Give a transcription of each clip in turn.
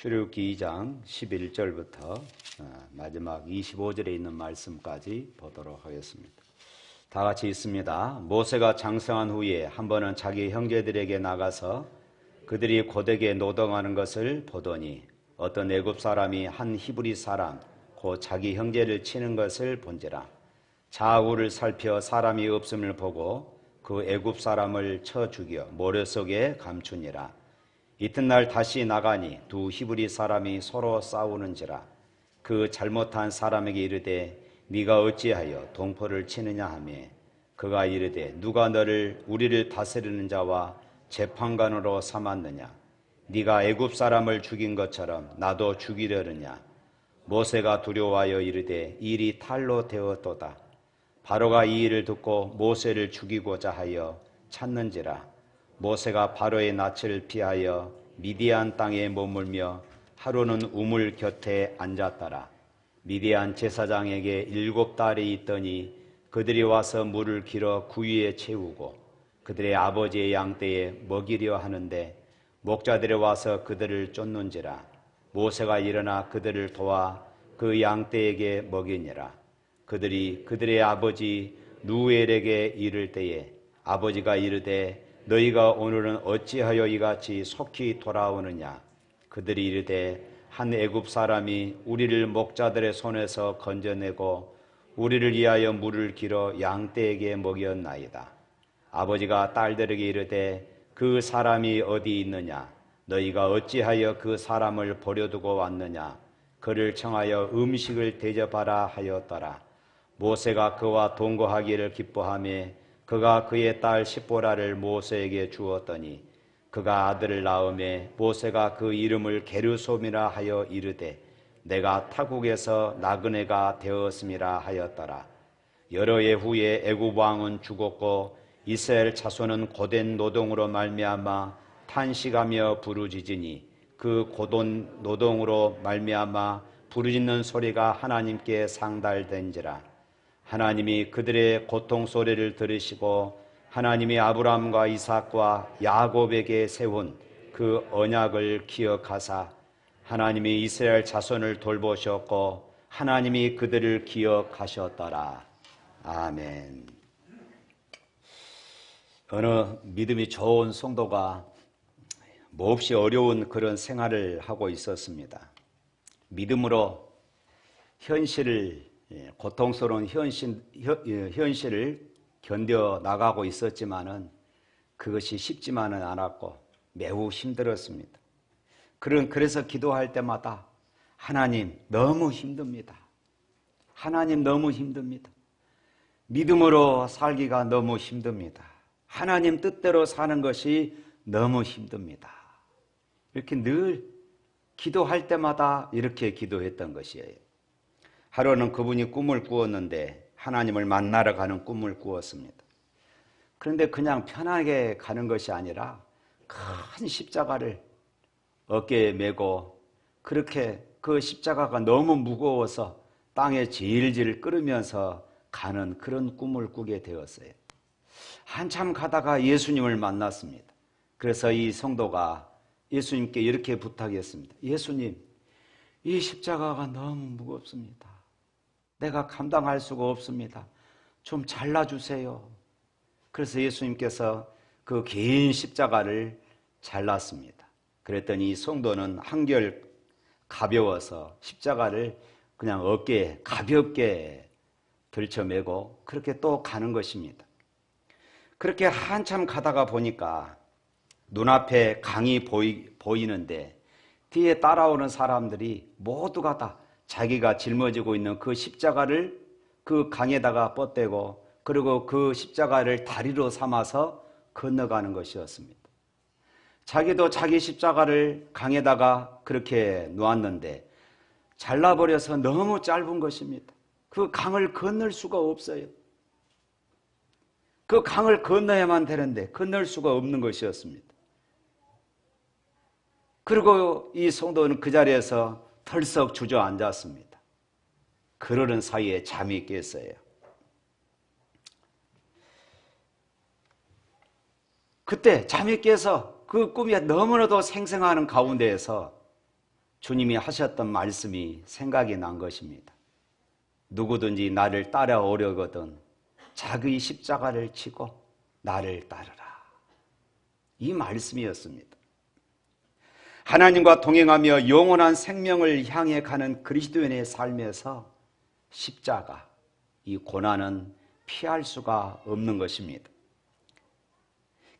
출애굽기 2장 11절부터 마지막 25절에 있는 말씀까지 보도록 하겠습니다. 다 같이 있습니다. 모세가 장성한 후에 한 번은 자기 형제들에게 나가서 그들이 고되게 노동하는 것을 보더니 어떤 애굽 사람이 한 히브리 사람 곧 자기 형제를 치는 것을 본지라. 좌우를 살펴 사람이 없음을 보고 그 애굽 사람을 쳐 죽여 모래 속에 감추니라. 이튿날 다시 나가니 두 히브리 사람이 서로 싸우는지라. 그 잘못한 사람에게 이르되 네가 어찌하여 동포를 치느냐 하며 그가 이르되 누가 너를 우리를 다스리는 자와 재판관으로 삼았느냐. 네가 애굽 사람을 죽인 것처럼 나도 죽이려느냐. 모세가 두려워하여 이르되 이 일이 탈로 되었도다. 바로가 이 일을 듣고 모세를 죽이고자 하여 찾는지라. 모세가 바로의 낯을 피하여 미디안 땅에 머물며 하루는 우물 곁에 앉았더라. 미디안 제사장에게 7달이 있더니 그들이 와서 물을 길어 구유에 채우고 그들의 아버지의 양떼에 먹이려 하는데 목자들이 와서 그들을 쫓는지라. 모세가 일어나 그들을 도와 그 양떼에게 먹이니라. 그들이 그들의 아버지 누엘에게 이를 때에 아버지가 이르되 너희가 오늘은 어찌하여 이같이 속히 돌아오느냐. 그들이 이르되 한 애굽 사람이 우리를 목자들의 손에서 건져내고 우리를 위하여 물을 길어 양떼에게 먹였나이다. 아버지가 딸들에게 이르되 그 사람이 어디 있느냐. 너희가 어찌하여 그 사람을 버려두고 왔느냐. 그를 청하여 음식을 대접하라 하였더라. 모세가 그와 동거하기를 기뻐하며 그가 그의 딸 십보라를 모세에게 주었더니 그가 아들을 낳음에 모세가 그 이름을 게르솜이라 하여 이르되 내가 타국에서 나그네가 되었음이라 하였더라. 여러 해 후에 애굽 왕은 죽었고 이스라엘 자손은 고된 노동으로 말미암아 탄식하며 부르짖으니 그 고된 노동으로 말미암아 부르짖는 소리가 하나님께 상달된지라. 하나님이 그들의 고통 소리를 들으시고 하나님이 아브라함과 이삭과 야곱에게 세운 그 언약을 기억하사 하나님이 이스라엘 자손을 돌보셨고 하나님이 그들을 기억하셨더라. 아멘. 어느 믿음이 좋은 성도가 몹시 어려운 그런 생활을 하고 있었습니다. 믿음으로 현실을 고통스러운 현실을 견뎌 나가고 있었지만은 그것이 쉽지만은 않았고 매우 힘들었습니다. 그래서 기도할 때마다 하나님 너무 힘듭니다. 하나님 너무 힘듭니다. 믿음으로 살기가 너무 힘듭니다. 하나님 뜻대로 사는 것이 너무 힘듭니다. 이렇게 늘 기도할 때마다 이렇게 기도했던 것이에요. 하루는 그분이 꿈을 꾸었는데 하나님을 만나러 가는 꿈을 꾸었습니다. 그런데 그냥 편하게 가는 것이 아니라 큰 십자가를 어깨에 메고 그렇게 그 십자가가 너무 무거워서 땅에 질질 끓으면서 가는 그런 꿈을 꾸게 되었어요. 한참 가다가 예수님을 만났습니다. 그래서 이 성도가 예수님께 이렇게 부탁했습니다. 예수님, 이 십자가가 너무 무겁습니다. 내가 감당할 수가 없습니다. 좀 잘라주세요. 그래서 예수님께서 그 긴 십자가를 잘랐습니다. 그랬더니 이 성도는 한결 가벼워서 십자가를 그냥 어깨에 가볍게 들쳐매고 그렇게 또 가는 것입니다. 그렇게 한참 가다가 보니까 눈앞에 강이 보이는데 뒤에 따라오는 사람들이 모두가 다 자기가 짊어지고 있는 그 십자가를 그 강에다가 뻗대고 그리고 그 십자가를 다리로 삼아서 건너가는 것이었습니다. 자기도 자기 십자가를 강에다가 그렇게 놓았는데 잘라버려서 너무 짧은 것입니다. 그 강을 건널 수가 없어요. 그 강을 건너야만 되는데 건널 수가 없는 것이었습니다. 그리고 이 성도는 그 자리에서 털썩 주저앉았습니다. 그러는 사이에 잠이 깼어요. 그때 잠이 깨서 그 꿈이 너무나도 생생하는 가운데에서 주님이 하셨던 말씀이 생각이 난 것입니다. 누구든지 나를 따라오려거든 자기 십자가를 지고 나를 따르라. 이 말씀이었습니다. 하나님과 동행하며 영원한 생명을 향해 가는 그리스도인의 삶에서 십자가, 이 고난은 피할 수가 없는 것입니다.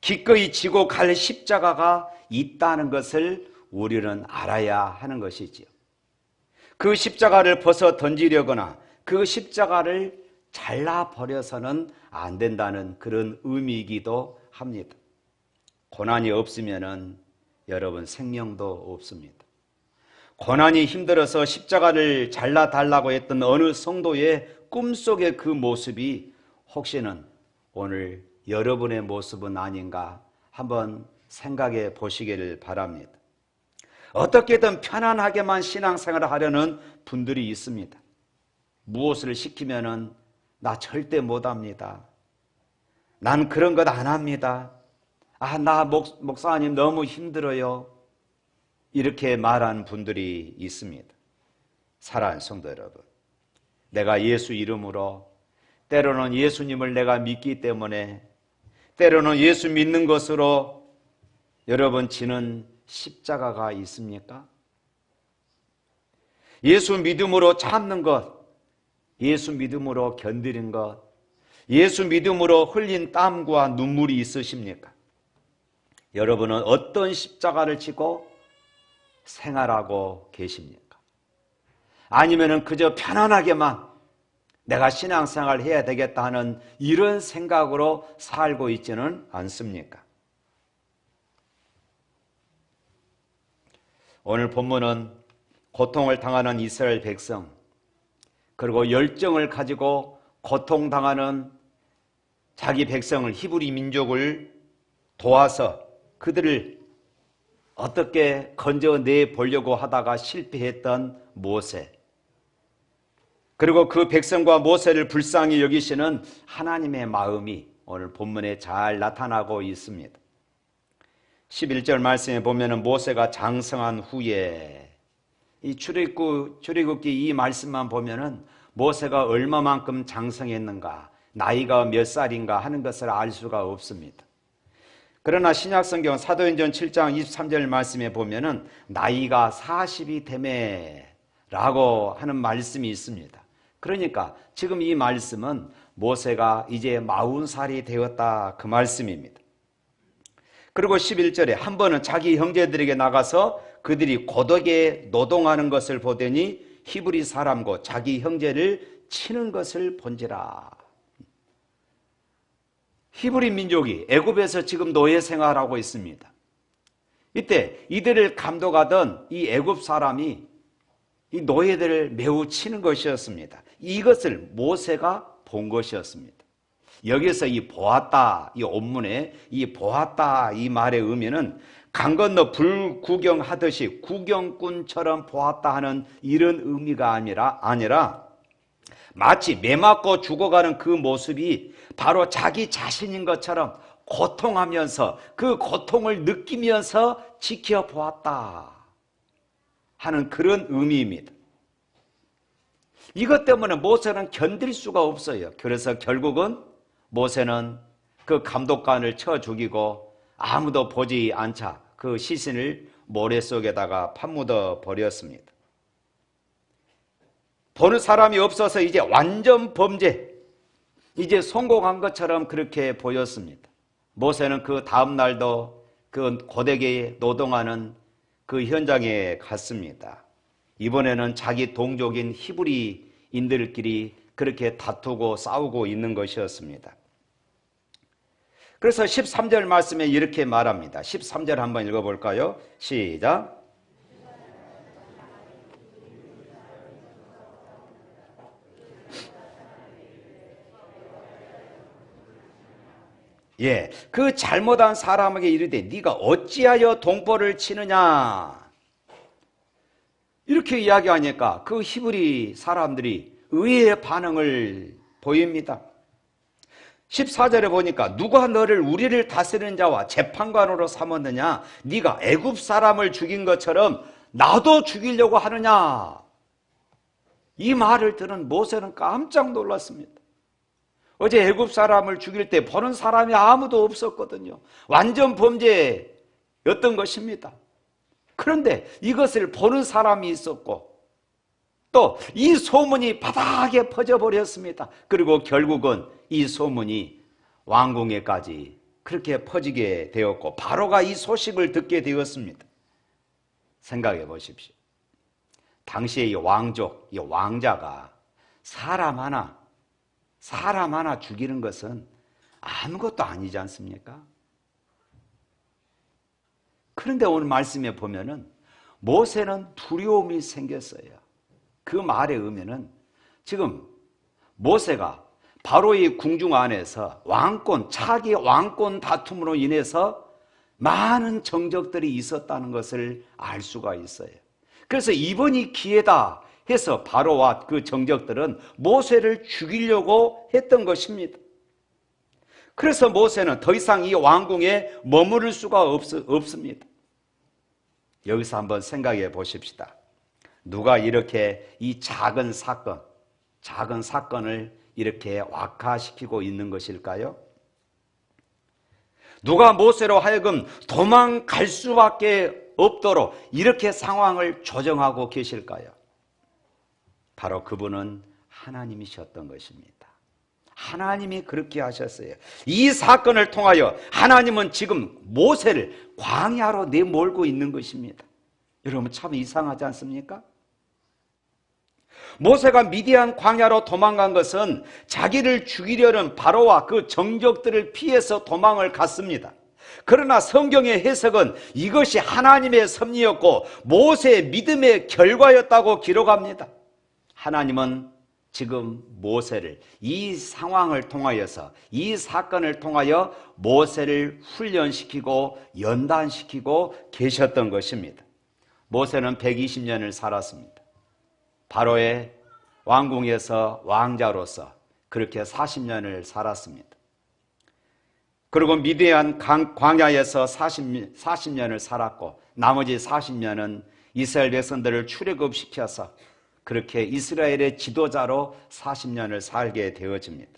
기꺼이 지고 갈 십자가가 있다는 것을 우리는 알아야 하는 것이지요. 그 십자가를 벗어 던지려거나 그 십자가를 잘라버려서는 안 된다는 그런 의미이기도 합니다. 고난이 없으면은 여러분 생명도 없습니다. 고난이 힘들어서 십자가를 잘라달라고 했던 어느 성도의 꿈속의 그 모습이 혹시는 오늘 여러분의 모습은 아닌가 한번 생각해 보시기를 바랍니다. 어떻게든 편안하게만 신앙생활을 하려는 분들이 있습니다. 무엇을 시키면은 나 절대 못합니다. 난 그런 것 안 합니다. 나 목사님 너무 힘들어요. 이렇게 말하는 분들이 있습니다. 사랑하는 성도 여러분, 내가 예수 이름으로, 때로는 예수님을 내가 믿기 때문에, 때로는 예수 믿는 것으로 여러분 지는 십자가가 있습니까? 예수 믿음으로 참는 것, 예수 믿음으로 견디는 것, 예수 믿음으로 흘린 땀과 눈물이 있으십니까? 여러분은 어떤 십자가를 지고 생활하고 계십니까? 아니면은 그저 편안하게만 내가 신앙생활 해야 되겠다 하는 이런 생각으로 살고 있지는 않습니까? 오늘 본문은 고통을 당하는 이스라엘 백성, 그리고 열정을 가지고 고통당하는 자기 백성을, 히브리 민족을 도와서 그들을 어떻게 건져내 보려고 하다가 실패했던 모세, 그리고 그 백성과 모세를 불쌍히 여기시는 하나님의 마음이 오늘 본문에 잘 나타나고 있습니다. 11절 말씀에 보면은 모세가 장성한 후에, 이 출애굽기 이 말씀만 보면은 모세가 얼마만큼 장성했는가, 나이가 몇 살인가 하는 것을 알 수가 없습니다. 그러나 신약성경 사도행전 7장 23절 말씀에 보면은 나이가 40이 되매 라고 하는 말씀이 있습니다. 그러니까 지금 이 말씀은 모세가 이제 40살이 되었다 그 말씀입니다. 그리고 11절에 한 번은 자기 형제들에게 나가서 그들이 고독에 노동하는 것을 보더니 히브리 사람과 자기 형제를 치는 것을 본지라. 히브리 민족이 애굽에서 지금 노예 생활하고 있습니다. 이때 이들을 감독하던 이 애굽 사람이 이 노예들을 매우 치는 것이었습니다. 이것을 모세가 본 것이었습니다. 여기서 이 보았다, 이 원문에 이 보았다 이 말의 의미는 강 건너 불 구경하듯이 구경꾼처럼 보았다 하는 이런 의미가 아니라 마치 매맞고 죽어가는 그 모습이 바로 자기 자신인 것처럼 고통하면서 그 고통을 느끼면서 지켜보았다 하는 그런 의미입니다. 이것 때문에 모세는 견딜 수가 없어요. 그래서 결국은 모세는 그 감독관을 쳐 죽이고 아무도 보지 않자 그 시신을 모래 속에다가 파묻어 버렸습니다. 보는 사람이 없어서 이제 완전 범죄, 이제 성공한 것처럼 그렇게 보였습니다. 모세는 그 다음 날도 그 고되게 노동하는 그 현장에 갔습니다. 이번에는 자기 동족인 히브리인들끼리 그렇게 다투고 싸우고 있는 것이었습니다. 그래서 13절 말씀에 이렇게 말합니다. 13절 한번 읽어볼까요? 시작. 그 잘못한 사람에게 이르되 네가 어찌하여 동포를 치느냐, 이렇게 이야기하니까 그 히브리 사람들이 의외의 반응을 보입니다. 14절에 보니까 누가 너를 우리를 다스리는 자와 재판관으로 삼았느냐, 네가 애굽 사람을 죽인 것처럼 나도 죽이려고 하느냐? 이 말을 들은 모세는 깜짝 놀랐습니다. 어제 애굽 사람을 죽일 때 보는 사람이 아무도 없었거든요. 완전 범죄였던 것입니다. 그런데 이것을 보는 사람이 있었고 또 이 소문이 바닥에 퍼져버렸습니다. 그리고 결국은 이 소문이 왕궁에까지 그렇게 퍼지게 되었고 바로가 이 소식을 듣게 되었습니다. 생각해 보십시오. 당시에 이 왕족, 이 왕자가 사람 하나 죽이는 것은 아무것도 아니지 않습니까? 그런데 오늘 말씀에 보면은 모세는 두려움이 생겼어요. 그 말의 의미는 지금 모세가 바로의 궁중 안에서 차기 왕권 다툼으로 인해서 많은 정적들이 있었다는 것을 알 수가 있어요. 그래서 이번이 기회다 해서 바로와 그 정적들은 모세를 죽이려고 했던 것입니다. 그래서 모세는 더 이상 이 왕궁에 머무를 수가 없습니다. 여기서 한번 생각해 보십시다. 누가 이렇게 이 작은 사건을 이렇게 악화시키고 있는 것일까요? 누가 모세로 하여금 도망갈 수밖에 없도록 이렇게 상황을 조정하고 계실까요? 바로 그분은 하나님이셨던 것입니다. 하나님이 그렇게 하셨어요. 이 사건을 통하여 하나님은 지금 모세를 광야로 내몰고 있는 것입니다. 여러분 참 이상하지 않습니까? 모세가 미디안 광야로 도망간 것은 자기를 죽이려는 바로와 그 정적들을 피해서 도망을 갔습니다. 그러나 성경의 해석은 이것이 하나님의 섭리였고 모세의 믿음의 결과였다고 기록합니다. 하나님은 지금 모세를 이 상황을 통하여서 이 사건을 통하여 모세를 훈련시키고 연단시키고 계셨던 것입니다. 모세는 120년을 살았습니다. 바로의 왕궁에서 왕자로서 그렇게 40년을 살았습니다. 그리고 미디안 광야에서 40년을 살았고 나머지 40년은 이스라엘 백성들을 출애굽시켜서 그렇게 이스라엘의 지도자로 40년을 살게 되어집니다.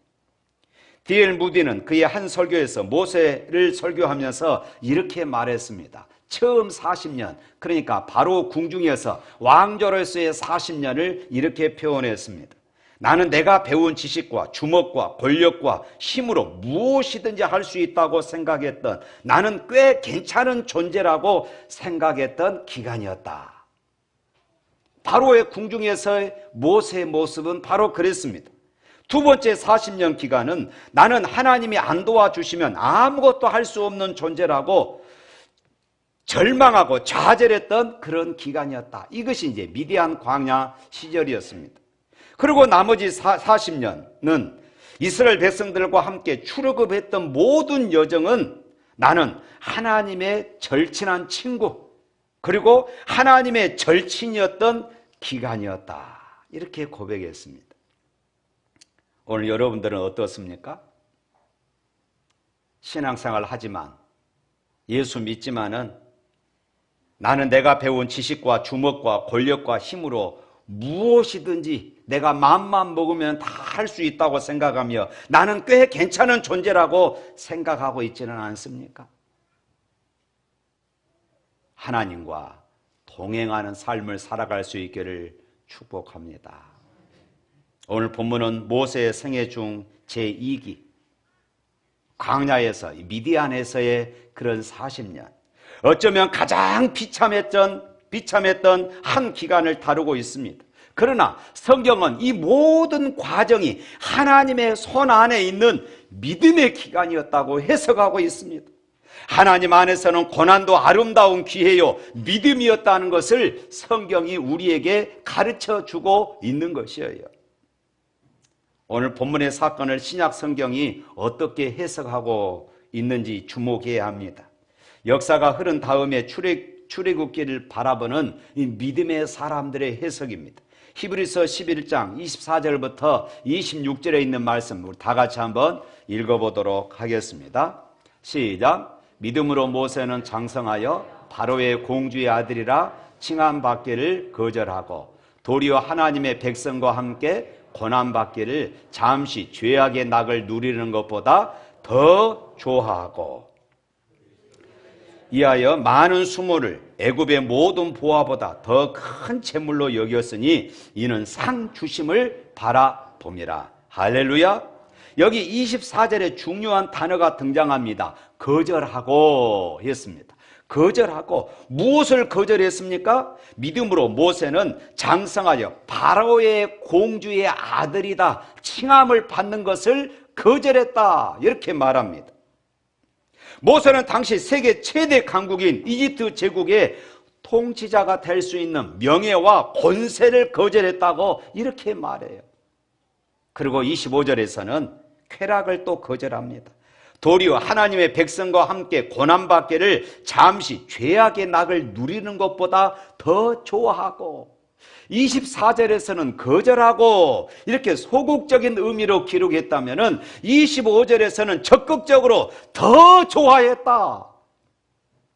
D.L. 무디는 그의 한 설교에서 모세를 설교하면서 이렇게 말했습니다. 처음 40년, 그러니까 바로 궁중에서 왕조로서의 40년을 이렇게 표현했습니다. 나는 내가 배운 지식과 주먹과 권력과 힘으로 무엇이든지 할 수 있다고 생각했던, 나는 꽤 괜찮은 존재라고 생각했던 기간이었다. 바로의 궁중에서의 모세의 모습은 바로 그랬습니다. 두 번째 40년 기간은 나는 하나님이 안 도와주시면 아무것도 할 수 없는 존재라고 절망하고 좌절했던 그런 기간이었다. 이것이 이제 미디안 광야 시절이었습니다. 그리고 나머지 40년은 이스라엘 백성들과 함께 출애굽했던 모든 여정은 나는 하나님의 절친한 친구 그리고 하나님의 절친이었던 기간이었다. 이렇게 고백했습니다. 오늘 여러분들은 어떻습니까? 신앙생활 하지만 예수 믿지만은 나는 내가 배운 지식과 주먹과 권력과 힘으로 무엇이든지 내가 마음만 먹으면 다 할 수 있다고 생각하며 나는 꽤 괜찮은 존재라고 생각하고 있지는 않습니까? 하나님과 동행하는 삶을 살아갈 수 있기를 축복합니다. 오늘 본문은 모세의 생애 중 제2기 광야에서 미디안에서의 그런 40년, 어쩌면 가장 비참했던 한 기간을 다루고 있습니다. 그러나 성경은 이 모든 과정이 하나님의 손 안에 있는 믿음의 기간이었다고 해석하고 있습니다. 하나님 안에서는 고난도 아름다운 기회요 믿음이었다는 것을 성경이 우리에게 가르쳐주고 있는 것이에요. 오늘 본문의 사건을 신약 성경이 어떻게 해석하고 있는지 주목해야 합니다. 역사가 흐른 다음에 출애굽기를 바라보는 이 믿음의 사람들의 해석입니다. 히브리서 11장 24절부터 26절에 있는 말씀 우리 다 같이 한번 읽어보도록 하겠습니다. 시작. 믿음으로 모세는 장성하여 바로의 공주의 아들이라 칭함받기를 거절하고 도리어 하나님의 백성과 함께 고난받기를 잠시 죄악의 낙을 누리는 것보다 더 좋아하고 이하여 많은 수모를 애굽의 모든 보화보다 더 큰 재물로 여겼으니 이는 상 주심을 바라봄이라. 할렐루야. 여기 24절에 중요한 단어가 등장합니다. 거절하고 했습니다. 거절하고 무엇을 거절했습니까? 믿음으로 모세는 장성하여 바로의 공주의 아들이다 칭함을 받는 것을 거절했다 이렇게 말합니다. 모세는 당시 세계 최대 강국인 이집트 제국의 통치자가 될 수 있는 명예와 권세를 거절했다고 이렇게 말해요. 그리고 25절에서는 쾌락을 또 거절합니다. 도리어 하나님의 백성과 함께 고난받기를 잠시 죄악의 낙을 누리는 것보다 더 좋아하고 24절에서는 거절하고 이렇게 소극적인 의미로 기록했다면 25절에서는 적극적으로 더 좋아했다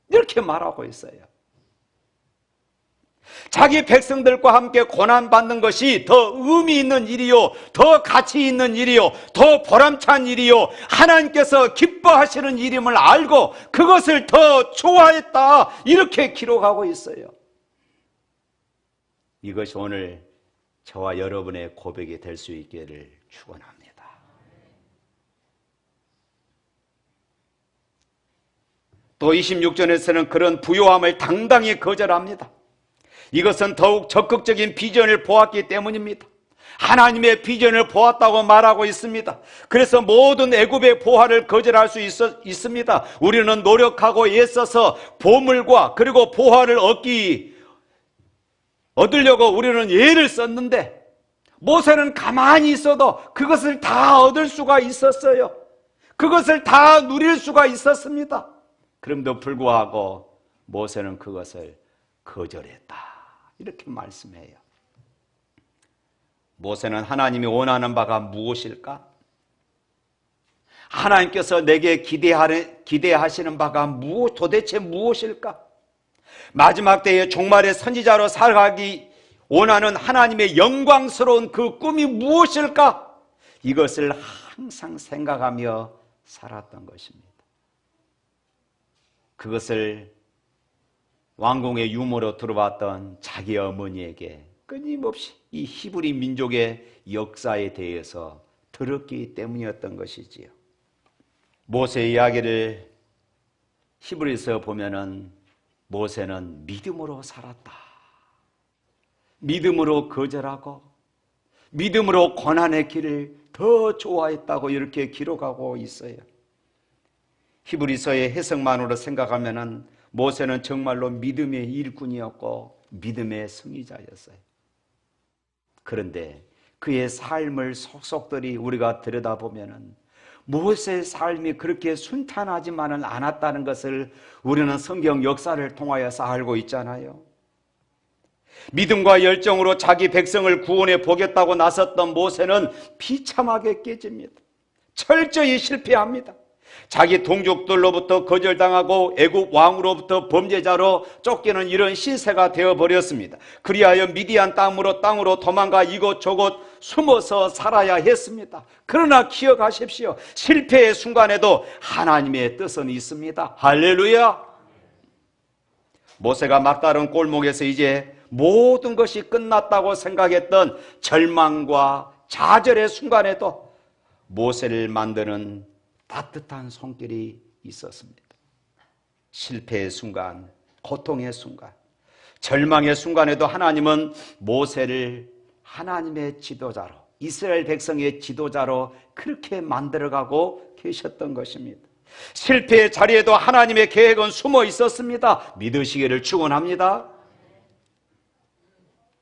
이렇게 말하고 있어요. 자기 백성들과 함께 고난받는 것이 더 의미 있는 일이요, 더 가치 있는 일이요, 더 보람찬 일이요, 하나님께서 기뻐하시는 일임을 알고 그것을 더 좋아했다 이렇게 기록하고 있어요. 이것이 오늘 저와 여러분의 고백이 될 수 있기를 축원합니다. 또 26절에서는 그런 부요함을 당당히 거절합니다. 이것은 더욱 적극적인 비전을 보았기 때문입니다. 하나님의 비전을 보았다고 말하고 있습니다. 그래서 모든 애굽의 보화를 거절할 수 있습니다. 우리는 노력하고 애써서 보물과 그리고 보화를 얻으려고 우리는 애를 썼는데 모세는 가만히 있어도 그것을 다 얻을 수가 있었어요. 그것을 다 누릴 수가 있었습니다. 그럼에도 불구하고 모세는 그것을 거절했다 이렇게 말씀해요. 모세는 하나님이 원하는 바가 무엇일까? 하나님께서 내게 기대하시는 바가 도대체 무엇일까? 마지막 때에 종말의 선지자로 살아가기 원하는 하나님의 영광스러운 그 꿈이 무엇일까? 이것을 항상 생각하며 살았던 것입니다. 그것을 왕궁의 유모로 들어왔던 자기 어머니에게 끊임없이 이 히브리 민족의 역사에 대해서 들었기 때문이었던 것이지요. 모세의 이야기를 히브리서 보면은 모세는 믿음으로 살았다. 믿음으로 거절하고 믿음으로 고난의 길을 더 좋아했다고 이렇게 기록하고 있어요. 히브리서의 해석만으로 생각하면은 모세는 정말로 믿음의 일꾼이었고 믿음의 승리자였어요. 그런데 그의 삶을 속속들이 우리가 들여다보면은 모세의 삶이 그렇게 순탄하지만은 않았다는 것을 우리는 성경 역사를 통하여서 알고 있잖아요. 믿음과 열정으로 자기 백성을 구원해 보겠다고 나섰던 모세는 비참하게 깨집니다. 철저히 실패합니다. 자기 동족들로부터 거절당하고 애굽 왕으로부터 범죄자로 쫓기는 이런 신세가 되어버렸습니다. 그리하여 미디안 땅으로 도망가 이곳저곳 숨어서 살아야 했습니다. 그러나 기억하십시오. 실패의 순간에도 하나님의 뜻은 있습니다. 할렐루야. 모세가 막다른 골목에서 이제 모든 것이 끝났다고 생각했던 절망과 좌절의 순간에도 모세를 만드는 따뜻한 손길이 있었습니다. 실패의 순간, 고통의 순간, 절망의 순간에도 하나님은 모세를 하나님의 지도자로, 이스라엘 백성의 지도자로 그렇게 만들어가고 계셨던 것입니다. 실패의 자리에도 하나님의 계획은 숨어 있었습니다. 믿으시기를 축원합니다.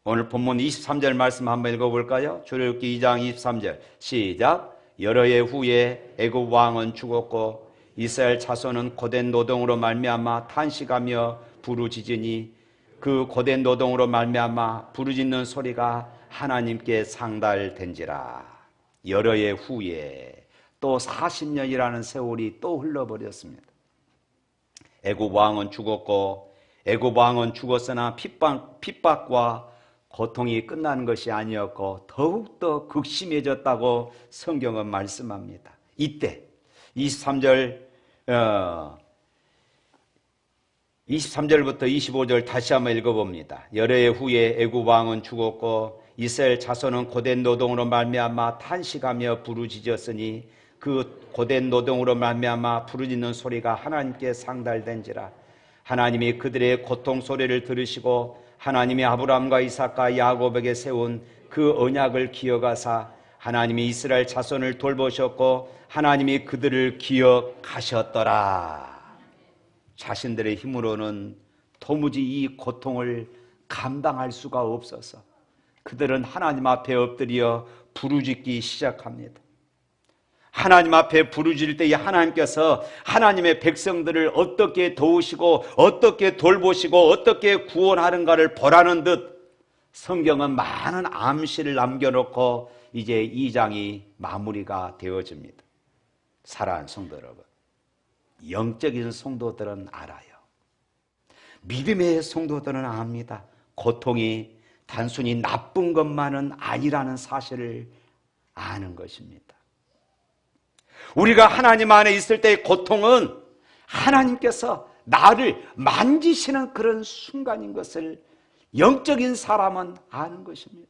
오늘 본문 23절 말씀 한번 읽어볼까요? 출애굽기 2장 23절 시작. 여러 해 후에 애굽 왕은 죽었고 이스라엘 자손은 고된 노동으로 말미암아 탄식하며 부르짖으니 그 고된 노동으로 말미암아 부르짖는 소리가 하나님께 상달된지라. 여러 해 후에 또 40년이라는 세월이 또 흘러버렸습니다. 애굽 왕은 죽었고 애굽 왕은 죽었으나 핍박과 고통이 끝나는 것이 아니었고 더욱더 극심해졌다고 성경은 말씀합니다. 이때 23절부터 25절 다시 한번 읽어봅니다. 열해 후에 애굽 왕은 죽었고 이스라엘 자손은 고된 노동으로 말미암아 탄식하며 부르짖었으니 그 고된 노동으로 말미암아 부르짖는 소리가 하나님께 상달된지라. 하나님이 그들의 고통 소리를 들으시고 하나님이 아브라함과 이삭과 야곱에게 세운 그 언약을 기억하사 하나님이 이스라엘 자손을 돌보셨고 하나님이 그들을 기억하셨더라. 자신들의 힘으로는 도무지 이 고통을 감당할 수가 없어서 그들은 하나님 앞에 엎드려 부르짖기 시작합니다. 하나님 앞에 부르짖을 때에 하나님께서 하나님의 백성들을 어떻게 도우시고 어떻게 돌보시고 어떻게 구원하는가를 보라는 듯 성경은 많은 암시를 남겨놓고 이제 2장이 마무리가 되어집니다. 사랑하는 성도 여러분, 영적인 성도들은 알아요. 믿음의 성도들은 압니다. 고통이 단순히 나쁜 것만은 아니라는 사실을 아는 것입니다. 우리가 하나님 안에 있을 때의 고통은 하나님께서 나를 만지시는 그런 순간인 것을 영적인 사람은 아는 것입니다.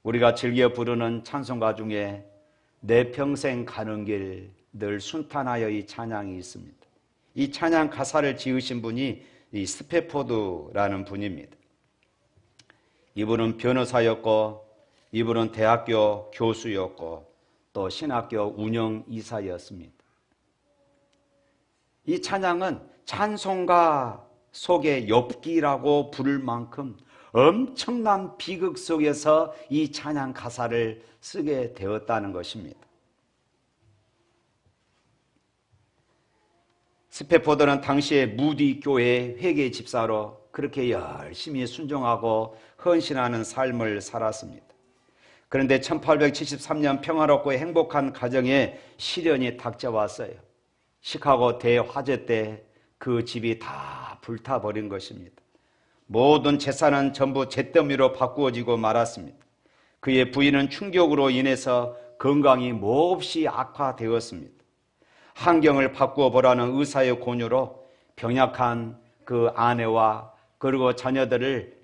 우리가 즐겨 부르는 찬송가 중에 내 평생 가는 길 늘 순탄하여 이 찬양이 있습니다. 이 찬양 가사를 지으신 분이 이 스페포드라는 분입니다. 이분은 변호사였고 이분은 대학교 교수였고 또 신학교 운영이사였습니다. 이 찬양은 찬송가 속의 엽기라고 부를 만큼 엄청난 비극 속에서 이 찬양 가사를 쓰게 되었다는 것입니다. 스페포드는 당시에 무디 교회 회계 집사로 그렇게 열심히 순종하고 헌신하는 삶을 살았습니다. 그런데 1873년 평화롭고 행복한 가정에 시련이 닥쳐왔어요. 시카고 대화재 때 그 집이 다 불타버린 것입니다. 모든 재산은 전부 잿더미로 바꾸어지고 말았습니다. 그의 부인은 충격으로 인해서 건강이 몹시 악화되었습니다. 환경을 바꾸어 보라는 의사의 권유로 병약한 그 아내와 그리고 자녀들을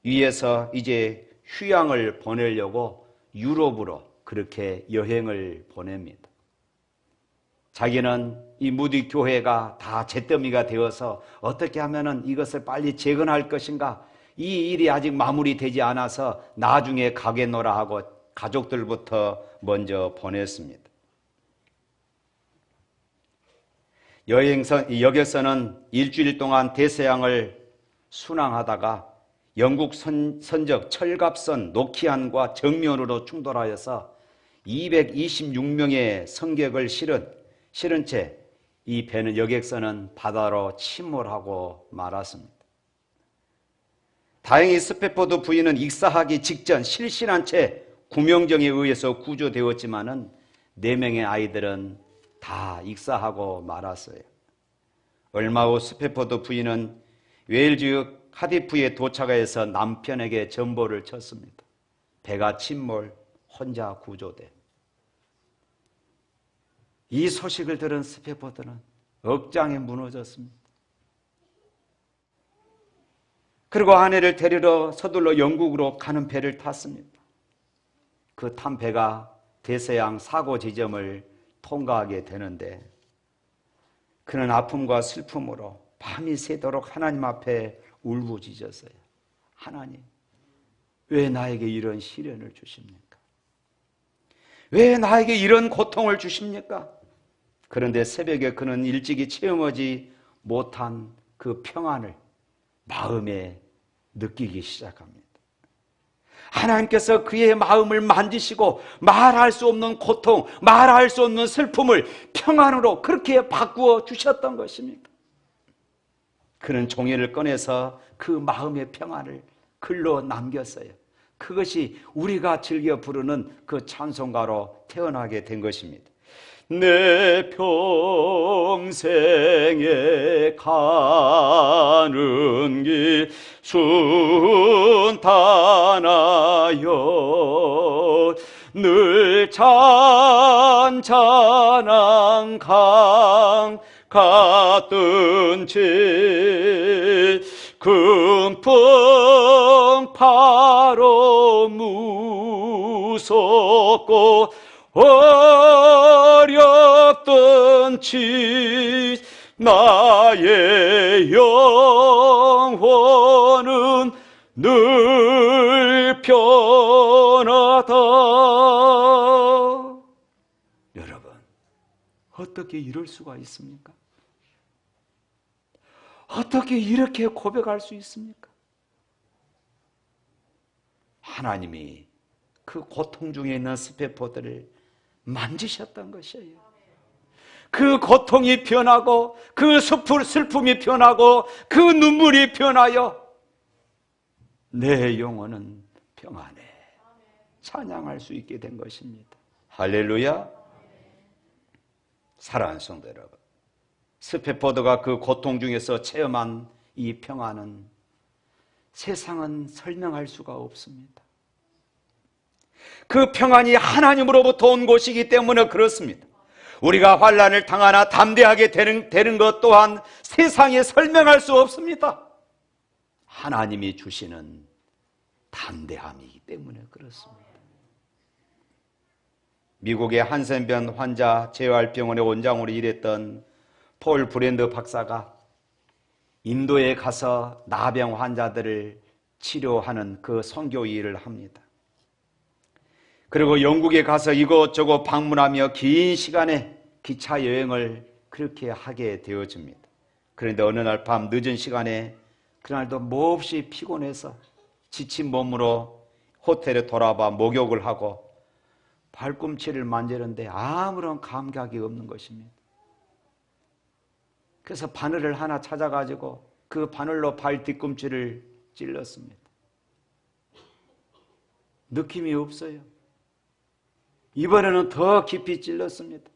위해서 이제 휴양을 보내려고 유럽으로 그렇게 여행을 보냅니다. 자기는 이 무디 교회가 다 잿더미가 되어서 어떻게 하면 이것을 빨리 재건할 것인가, 이 일이 아직 마무리되지 않아서 나중에 가겠노라 하고 가족들부터 먼저 보냈습니다. 여객선은 일주일 동안 대서양을 순항하다가 영국 선적 철갑선 노키안과 정면으로 충돌하여서 226명의 승객을 실은 채 이 배는 여객선은 바다로 침몰하고 말았습니다. 다행히 스페포드 부인은 익사하기 직전 실신한 채 구명정에 의해서 구조되었지만은 4명의 아이들은 다 익사하고 말았어요. 얼마 후 스페포드 부인은 웨일즈 카디프에 도착해서 남편에게 전보를 쳤습니다. 배가 침몰, 혼자 구조돼. 이 소식을 들은 스페포드는 억장에 무너졌습니다. 그리고 아내를 데리러 서둘러 영국으로 가는 배를 탔습니다. 그 탄 배가 대서양 사고 지점을 통과하게 되는데 그는 아픔과 슬픔으로 밤이 새도록 하나님 앞에 울부짖었어요. 하나님, 왜 나에게 이런 시련을 주십니까? 왜 나에게 이런 고통을 주십니까? 그런데 새벽에 그는 일찍이 체험하지 못한 그 평안을 마음에 느끼기 시작합니다. 하나님께서 그의 마음을 만지시고 말할 수 없는 고통, 말할 수 없는 슬픔을 평안으로 그렇게 바꾸어 주셨던 것입니다. 그는 종이를 꺼내서 그 마음의 평안을 글로 남겼어요. 그것이 우리가 즐겨 부르는 그 찬송가로 태어나게 된 것입니다. 내 평생에 가는 길 순탄하여 늘 잔잔한 강 같든지 금풍 바로 무섭고 어렵든지 나의 영혼은 늘 편하다. 여러분, 어떻게 이럴 수가 있습니까? 어떻게 이렇게 고백할 수 있습니까? 하나님이 그 고통 중에 있는 스페포드를 만지셨던 것이에요. 그 고통이 변하고 그 슬픔이 변하고 그 눈물이 변하여 내 영혼은 평안해 찬양할 수 있게 된 것입니다. 할렐루야. 사랑하는 성도 여러분, 스페포드가 그 고통 중에서 체험한 이 평안은 세상은 설명할 수가 없습니다. 그 평안이 하나님으로부터 온 것이기 때문에 그렇습니다. 우리가 환난을 당하나 담대하게 되는 것 또한 세상에 설명할 수 없습니다. 하나님이 주시는 담대함이기 때문에 그렇습니다. 미국의 한센병 환자 재활병원의 원장으로 일했던 폴 브랜드 박사가 인도에 가서 나병 환자들을 치료하는 그 선교 일을 합니다. 그리고 영국에 가서 이곳저곳 방문하며 긴 시간의 기차 여행을 그렇게 하게 되어집니다. 그런데 어느 날 밤 늦은 시간에 그날도 몹시 피곤해서 지친 몸으로 호텔에 돌아와 목욕을 하고 발꿈치를 만지는데 아무런 감각이 없는 것입니다. 그래서 바늘을 하나 찾아가지고 그 바늘로 발 뒤꿈치를 찔렀습니다. 느낌이 없어요. 이번에는 더 깊이 찔렀습니다.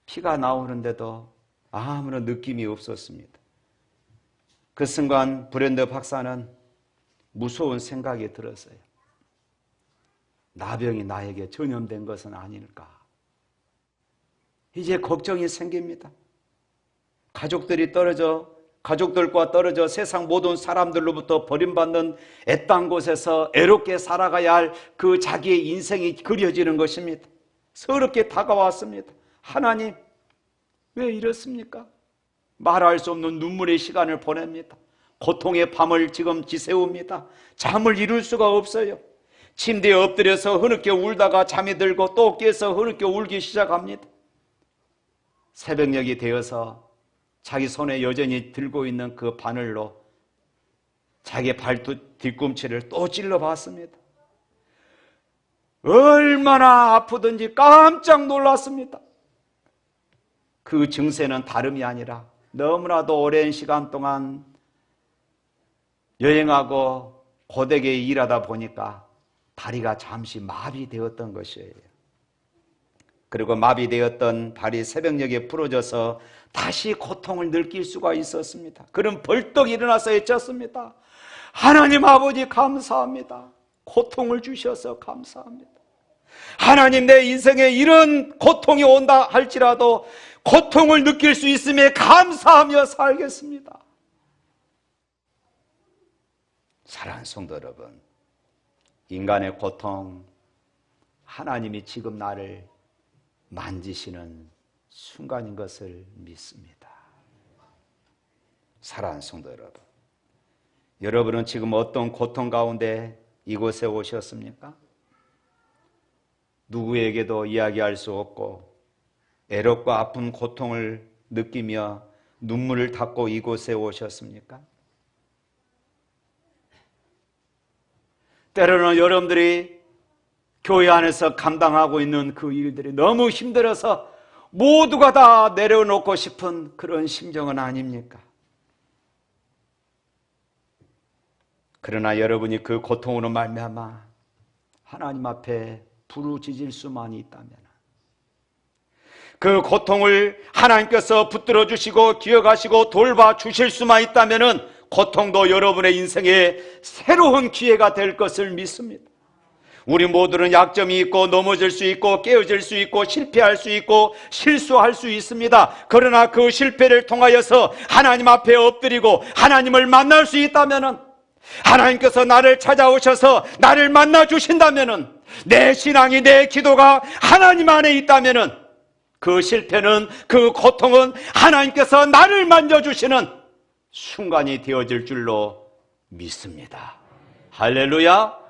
피가 나오는데도 아무런 느낌이 없었습니다. 그 순간 브랜드 박사는 무서운 생각이 들었어요. 나병이 나에게 전염된 것은 아닐까. 이제 걱정이 생깁니다. 가족들과 떨어져 세상 모든 사람들로부터 버림받는 애딴 곳에서 애롭게 살아가야 할 그 자기의 인생이 그려지는 것입니다. 서럽게 다가왔습니다. 하나님, 왜 이렇습니까? 말할 수 없는 눈물의 시간을 보냅니다. 고통의 밤을 지금 지새웁니다. 잠을 이룰 수가 없어요. 침대에 엎드려서 흐느껴 울다가 잠이 들고 또 깨서 흐느껴 울기 시작합니다. 새벽녘이 되어서 자기 손에 여전히 들고 있는 그 바늘로 자기 발 뒤꿈치를 또 찔러봤습니다. 얼마나 아프든지 깜짝 놀랐습니다. 그 증세는 다름이 아니라 너무나도 오랜 시간 동안 여행하고 고되게 일하다 보니까 다리가 잠시 마비되었던 것이에요. 그리고 마비되었던 발이 새벽녘에 부러져서 다시 고통을 느낄 수가 있었습니다. 그는 벌떡 일어나서 외쳤습니다. 하나님 아버지 감사합니다. 고통을 주셔서 감사합니다. 하나님, 내 인생에 이런 고통이 온다 할지라도 고통을 느낄 수 있음에 감사하며 살겠습니다. 사랑하는 성도 여러분, 인간의 고통, 하나님이 지금 나를 만지시는 순간인 것을 믿습니다. 사랑하는 성도 여러분, 여러분은 지금 어떤 고통 가운데 이곳에 오셨습니까? 누구에게도 이야기할 수 없고 애롭고 아픈 고통을 느끼며 눈물을 닦고 이곳에 오셨습니까? 때로는 여러분들이 교회 안에서 감당하고 있는 그 일들이 너무 힘들어서 모두가 다 내려놓고 싶은 그런 심정은 아닙니까? 그러나 여러분이 그 고통으로 말미암아 하나님 앞에 부르짖을 수만 있다면 그 고통을 하나님께서 붙들어 주시고 기억하시고 돌봐 주실 수만 있다면 고통도 여러분의 인생에 새로운 기회가 될 것을 믿습니다. 우리 모두는 약점이 있고 넘어질 수 있고 깨어질 수 있고 실패할 수 있고 실수할 수 있습니다. 그러나 그 실패를 통하여서 하나님 앞에 엎드리고 하나님을 만날 수 있다면, 하나님께서 나를 찾아오셔서 나를 만나 주신다면, 내 신앙이, 내 기도가 하나님 안에 있다면 그 실패는, 그 고통은 하나님께서 나를 만져주시는 순간이 되어질 줄로 믿습니다. 할렐루야.